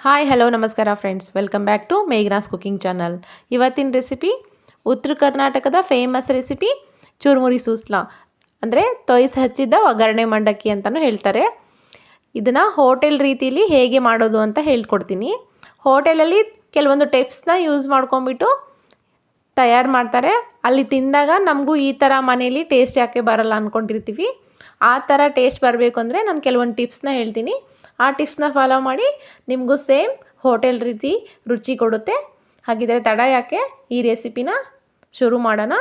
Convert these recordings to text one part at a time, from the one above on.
Hi hello ನಮಸ್ಕಾರ friends, welcome back to Meghana's cooking channel. ಇವತ್ತಿನ recipe ಉತ್ತರ ಕರ್ನಾಟಕದ ಫೇಮಸ್ ರೆಸಿಪಿ ಚುರುಮುರಿ ಸೂಸ್ಲಾ, ಅಂದರೆ ತೊಯ್ಸ್ ಹಚ್ಚಿದ್ದ ಒಗ್ಗರಣೆ ಮಂಡಕ್ಕಿ ಅಂತಲೂ ಹೇಳ್ತಾರೆ. ಇದನ್ನು ಹೋಟೆಲ್ ರೀತಿಯಲ್ಲಿ ಹೇಗೆ ಮಾಡೋದು ಅಂತ ಹೇಳ್ಕೊಡ್ತೀನಿ. ಹೋಟೆಲಲ್ಲಿ ಕೆಲವೊಂದು ಟಿಪ್ಸ್ನ ಯೂಸ್ ಮಾಡ್ಕೊಂಬಿಟ್ಟು ತಯಾರು ಮಾಡ್ತಾರೆ. ಅಲ್ಲಿ ತಿಂದಾಗ ನಮಗೂ ಈ ಥರ ಮನೇಲಿ ಟೇಸ್ಟ್ ಯಾಕೆ ಬರಲ್ಲ ಅಂದ್ಕೊಂಡಿರ್ತೀವಿ. ಆ ಥರ ಟೇಸ್ಟ್ ಬರಬೇಕು ಅಂದರೆ ನಾನು ಕೆಲವೊಂದು ಟಿಪ್ಸ್ನ ಹೇಳ್ತೀನಿ. ಆ ಟಿಪ್ಸ್ನ ಫಾಲೋ ಮಾಡಿ ನಿಮಗೂ ಸೇಮ್ ಹೋಟೆಲ್ ರೀತಿ ರುಚಿ ಕೊಡುತ್ತೆ. ಹಾಗಿದ್ರೆ ತಡ ಯಾಕೆ, ಈ ರೆಸಿಪಿನ ಶುರು ಮಾಡೋಣ.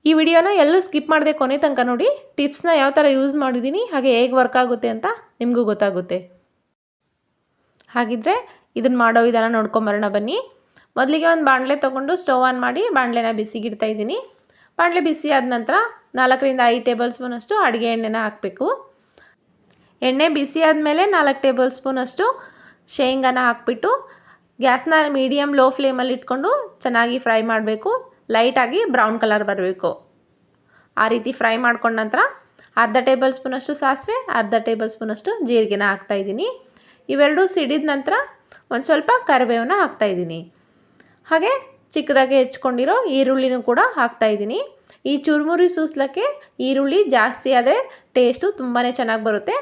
ಈ ವಿಡಿಯೋನ ಎಲ್ಲೂ ಸ್ಕಿಪ್ ಮಾಡದೆ ಕೊನೆ ತನಕ ನೋಡಿ. ಟಿಪ್ಸ್ನ ಯಾವ ಥರ ಯೂಸ್ ಮಾಡಿದ್ದೀನಿ, ಹಾಗೆ ಹೇಗೆ ವರ್ಕ್ ಆಗುತ್ತೆ ಅಂತ ನಿಮಗೂ ಗೊತ್ತಾಗುತ್ತೆ. ಹಾಗಿದ್ರೆ ಇದನ್ನು ಮಾಡೋ ವಿಧಾನ ನೋಡ್ಕೊಂಬರೋಣ ಬನ್ನಿ. ಮೊದಲಿಗೆ ಒಂದು ಬಾಣಲೆ ತೊಗೊಂಡು ಸ್ಟವ್ ಆನ್ ಮಾಡಿ ಬಾಣಲೆನ ಬಿಸಿಗಿಡ್ತಾ ಇದ್ದೀನಿ. ಬಾಣಲೆ ಬಿಸಿ ಆದ ನಂತರ 4ರಿಂದ 5 ಟೇಬಲ್ ಸ್ಪೂನಷ್ಟು ಅಡುಗೆ ಎಣ್ಣೆನ ಹಾಕಬೇಕು. ಎಣ್ಣೆ ಬಿಸಿ ಆದಮೇಲೆ 4 ಟೇಬಲ್ ಸ್ಪೂನಷ್ಟು ಶೇಂಗಾನ ಹಾಕ್ಬಿಟ್ಟು ಗ್ಯಾಸ್ನ ಮೀಡಿಯಮ್ ಲೋ ಫ್ಲೇಮಲ್ಲಿ ಇಟ್ಕೊಂಡು ಚೆನ್ನಾಗಿ ಫ್ರೈ ಮಾಡಬೇಕು. ಲೈಟಾಗಿ ಬ್ರೌನ್ ಕಲರ್ ಬರಬೇಕು. ಆ ರೀತಿ ಫ್ರೈ ಮಾಡ್ಕೊಂಡ ನಂತರ ಅರ್ಧ ಟೇಬಲ್ ಸ್ಪೂನಷ್ಟು ಸಾಸಿವೆ, ಅರ್ಧ ಟೇಬಲ್ ಸ್ಪೂನಷ್ಟು ಜೀರಿಗೆನ ಹಾಕ್ತಾಯಿದ್ದೀನಿ. ಇವೆರಡೂ ಸಿಡಿದ ನಂತರ ಒಂದು ಸ್ವಲ್ಪ ಕರಿಬೇವನ್ನ ಹಾಕ್ತಾಯಿದ್ದೀನಿ. ಹಾಗೆ ಚಿಕ್ಕದಾಗಿ ಹೆಚ್ಕೊಂಡಿರೋ ಈರುಳ್ಳಿನೂ ಕೂಡ ಹಾಕ್ತಾಯಿದ್ದೀನಿ. ಈ ಚುರುಮುರಿ ಸೂಸ್ಲಕ್ಕೆ ಈರುಳ್ಳಿ ಜಾಸ್ತಿ ಆದರೆ ಟೇಸ್ಟು ತುಂಬಾ ಚೆನ್ನಾಗಿ ಬರುತ್ತೆ.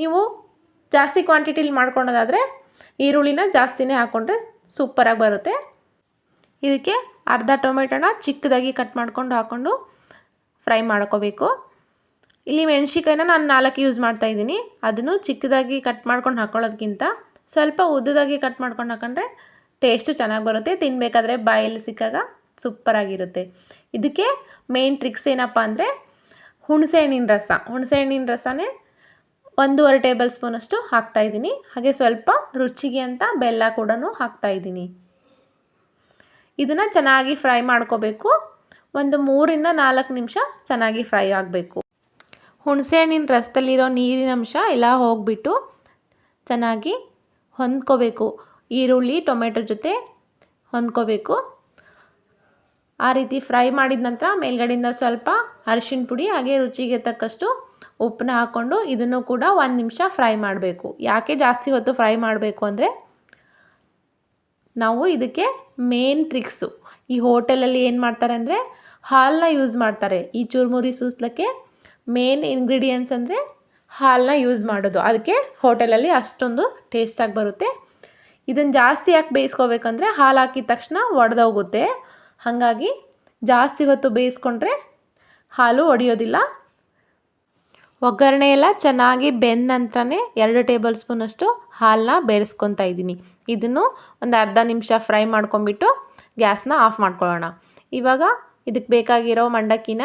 ನೀವು ಜಾಸ್ತಿ ಕ್ವಾಂಟಿಟಿಲಿ ಮಾಡ್ಕೊಳೋದಾದರೆ ಈರುಳ್ಳಿನ ಜಾಸ್ತಿನೇ ಹಾಕ್ಕೊಂಡ್ರೆ ಸೂಪರಾಗಿ ಬರುತ್ತೆ. ಇದಕ್ಕೆ ಅರ್ಧ ಟೊಮೆಟೊನ ಚಿಕ್ಕದಾಗಿ ಕಟ್ ಮಾಡ್ಕೊಂಡು ಹಾಕ್ಕೊಂಡು ಫ್ರೈ ಮಾಡ್ಕೋಬೇಕು. ಇಲ್ಲಿ ಮೆಣಸಿಕಾಯಿನ ನಾನು 4 ಯೂಸ್ ಮಾಡ್ತಾಯಿದ್ದೀನಿ. ಅದನ್ನು ಚಿಕ್ಕದಾಗಿ ಕಟ್ ಮಾಡ್ಕೊಂಡು ಹಾಕ್ಕೊಳ್ಳೋದಕ್ಕಿಂತ ಸ್ವಲ್ಪ ಉದ್ದದಾಗಿ ಕಟ್ ಮಾಡ್ಕೊಂಡು ಹಾಕೊಂಡ್ರೆ ಟೇಸ್ಟು ಚೆನ್ನಾಗಿ ಬರುತ್ತೆ. ತಿನ್ನಬೇಕಾದ್ರೆ ಬಾಯಲ್ಲಿ ಸಿಕ್ಕಾಗ ಸೂಪರಾಗಿರುತ್ತೆ. ಇದಕ್ಕೆ ಮೇನ್ ಟ್ರಿಕ್ಸ್ ಏನಪ್ಪ ಅಂದರೆ ಹುಣಸೆಹಣ್ಣಿನ ರಸನೇ 1.5 ಟೇಬಲ್ ಸ್ಪೂನಷ್ಟು ಹಾಕ್ತಾಯಿದ್ದೀನಿ. ಹಾಗೆ ಸ್ವಲ್ಪ ರುಚಿಗೆ ಅಂತ ಬೆಲ್ಲ ಕೂಡ ಹಾಕ್ತಾಯಿದ್ದೀನಿ. ಇದನ್ನು ಚೆನ್ನಾಗಿ ಫ್ರೈ ಮಾಡ್ಕೋಬೇಕು. ಒಂದು 3ರಿಂದ 4 ನಿಮಿಷ ಚೆನ್ನಾಗಿ ಫ್ರೈ ಆಗಬೇಕು. ಹುಣಸೆಹಣ್ಣಿನ ರಸದಲ್ಲಿರೋ ನೀರಿನ ಅಂಶ ಎಲ್ಲ ಹೋಗಿಬಿಟ್ಟು ಚೆನ್ನಾಗಿ ಹೊಂದ್ಕೋಬೇಕು. ಈರುಳ್ಳಿ ಟೊಮೆಟೊ ಜೊತೆ ಹೊಂದ್ಕೋಬೇಕು. ಆ ರೀತಿ ಫ್ರೈ ಮಾಡಿದ ನಂತರ ಮೇಲ್ಗಡೆಯಿಂದ ಸ್ವಲ್ಪ ಅರಿಶಿಣ ಪುಡಿ ಹಾಗೆ ರುಚಿಗೆ ತಕ್ಕಷ್ಟು ಉಪ್ಪನ್ನ ಹಾಕ್ಕೊಂಡು ಇದನ್ನು ಕೂಡ 1 ನಿಮಿಷ ಫ್ರೈ ಮಾಡಬೇಕು. ಯಾಕೆ ಜಾಸ್ತಿ ಹೊತ್ತು ಫ್ರೈ ಮಾಡಬೇಕು ಅಂದರೆ ನಾವು ಇದಕ್ಕೆ ಮೇನ್ ಟ್ರಿಕ್ಸು, ಈ ಹೋಟೆಲಲ್ಲಿ ಏನು ಮಾಡ್ತಾರೆ ಅಂದರೆ ಹಾಲನ್ನ ಯೂಸ್ ಮಾಡ್ತಾರೆ. ಈ ಚುರುಮುರಿ ಸೂಸ್ಲಕ್ಕೆ ಮೇನ್ ಇಂಗ್ರೀಡಿಯೆಂಟ್ಸ್ ಅಂದರೆ ಹಾಲನ್ನ ಯೂಸ್ ಮಾಡೋದು. ಅದಕ್ಕೆ ಹೋಟೆಲಲ್ಲಿ ಅಷ್ಟೊಂದು ಟೇಸ್ಟಾಗಿ ಬರುತ್ತೆ. ಇದನ್ನು ಜಾಸ್ತಿ ಯಾಕೆ ಬೇಯಿಸ್ಕೋಬೇಕಂದ್ರೆ ಹಾಲು ಹಾಕಿದ ತಕ್ಷಣ ಒಡೆದೋಗುತ್ತೆ. ಹಾಗಾಗಿ ಜಾಸ್ತಿ ಹೊತ್ತು ಬೇಯಿಸ್ಕೊಂಡ್ರೆ ಹಾಲು ಒಡೆಯೋದಿಲ್ಲ. ಒಗ್ಗರಣೆ ಎಲ್ಲ ಚೆನ್ನಾಗಿ ಬೆಂದ ನಂತರನೇ 2 ಟೇಬಲ್ ಸ್ಪೂನಷ್ಟು ಹಾಲನ್ನ ಬೇರೆಸ್ಕೊತಾ ಇದ್ದೀನಿ. ಇದನ್ನು ಒಂದು ಅರ್ಧ ನಿಮಿಷ ಫ್ರೈ ಮಾಡ್ಕೊಂಬಿಟ್ಟು ಗ್ಯಾಸ್ನ ಆಫ್ ಮಾಡ್ಕೊಳ್ಳೋಣ. ಇವಾಗ ಇದಕ್ಕೆ ಬೇಕಾಗಿರೋ ಮಂಡಕ್ಕಿನ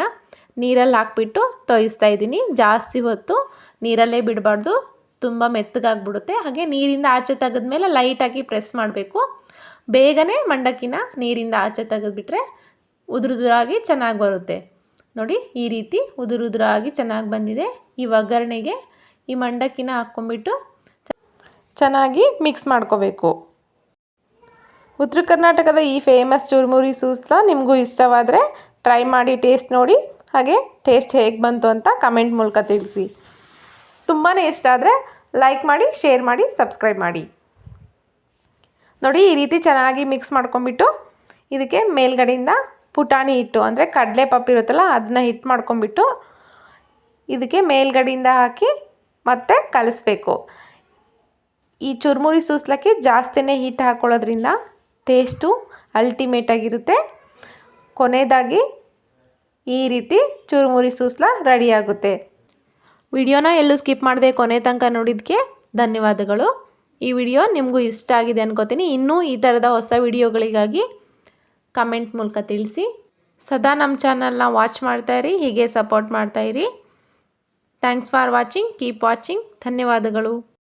ನೀರಲ್ಲಿ ಹಾಕ್ಬಿಟ್ಟು ತೊಯಿಸ್ತಾ ಇದ್ದೀನಿ. ಜಾಸ್ತಿ ಹೊತ್ತು ನೀರಲ್ಲೇ ಬಿಡಬಾರ್ದು, ತುಂಬ ಮೆತ್ತಗಾಗ್ಬಿಡುತ್ತೆ. ಹಾಗೆ ನೀರಿಂದ ಆಚೆ ತೆಗೆದ್ಮೇಲೆ ಲೈಟಾಗಿ ಪ್ರೆಸ್ ಮಾಡಬೇಕು. ಬೇಗನೆ ಮಂಡಕ್ಕಿನ ನೀರಿಂದ ಆಚೆ ತೆಗೆದುಬಿಟ್ರೆ ಉದುರುದುರಾಗಿ ಚೆನ್ನಾಗಿ ಬರುತ್ತೆ. ನೋಡಿ, ಈ ರೀತಿ ಉದುರುದುರಾಗಿ ಚೆನ್ನಾಗಿ ಬಂದಿದೆ. ಈ ಒಗ್ಗರಣೆಗೆ ಈ ಮಂಡಕ್ಕಿನ ಹಾಕ್ಕೊಂಬಿಟ್ಟು ಚೆನ್ನಾಗಿ ಮಿಕ್ಸ್ ಮಾಡ್ಕೋಬೇಕು. ಉತ್ತರ ಕರ್ನಾಟಕದ ಈ ಫೇಮಸ್ ಚುರುಮುರಿ ಸೂಸ್ಲಾ ನಿಮಗೂ ಇಷ್ಟವಾದರೆ ಟ್ರೈ ಮಾಡಿ ಟೇಸ್ಟ್ ನೋಡಿ. ಹಾಗೆ ಟೇಸ್ಟ್ ಹೇಗೆ ಬಂತು ಅಂತ ಕಮೆಂಟ್ ಮೂಲಕ ತಿಳಿಸಿ. ತುಂಬಾ ಇಷ್ಟ ಆದರೆ ಲೈಕ್ ಮಾಡಿ, ಶೇರ್ ಮಾಡಿ, ಸಬ್ಸ್ಕ್ರೈಬ್ ಮಾಡಿ. ನೋಡಿ, ಈ ರೀತಿ ಚೆನ್ನಾಗಿ ಮಿಕ್ಸ್ ಮಾಡ್ಕೊಂಬಿಟ್ಟು ಇದಕ್ಕೆ ಮೇಲ್ಗಡೆಯಿಂದ ಪುಟಾಣಿ ಹಿಟ್ಟು ಅಂದರೆ ಕಡಲೆ ಪಪ್ಪು ಇರುತ್ತಲ್ಲ ಅದನ್ನ ಹಿಟ್ಟು ಮಾಡ್ಕೊಂಬಿಟ್ಟು ಇದಕ್ಕೆ ಮೇಲ್ಗಡೆಯಿಂದ ಹಾಕಿ ಮತ್ತೆ ಕಲಿಸ್ಬೇಕು. ಈ ಚುರುಮುರಿ ಸೂಸ್ಲಕ್ಕೆ ಜಾಸ್ತಿನೇ ಹಿಟ್ಟು ಹಾಕ್ಕೊಳ್ಳೋದ್ರಿಂದ ಟೇಸ್ಟು ಅಲ್ಟಿಮೇಟಾಗಿರುತ್ತೆ. ಕೊನೆಯದಾಗಿ ಈ ರೀತಿ ಚುರುಮುರಿ ಸೂಸ್ಲಾ ರೆಡಿಯಾಗುತ್ತೆ. ವಿಡಿಯೋನ ಎಲ್ಲೂ ಸ್ಕಿಪ್ ಮಾಡದೆ ಕೊನೆ ತನಕ ನೋಡಿದ್ದಕ್ಕೆ ಧನ್ಯವಾದಗಳು. ಈ ವಿಡಿಯೋ ನಿಮಗೂ ಇಷ್ಟ ಆಗಿದೆ ಅನ್ಕೋತೀನಿ. ಇನ್ನೂ ಈ ಥರದ ಹೊಸ ವಿಡಿಯೋಗಳಿಗಾಗಿ ಕಮೆಂಟ್ ಮೂಲಕ ತಿಳಿಸಿ. ಸದಾ ನಮ್ಮ ಚಾನಲ್ನ ವಾಚ್ ಮಾಡ್ತಾಯಿರಿ, ಹೀಗೆ ಸಪೋರ್ಟ್ ಮಾಡ್ತಾಯಿರಿ. Thanks for watching. Keep watching. ಧನ್ಯವಾದಗಳು.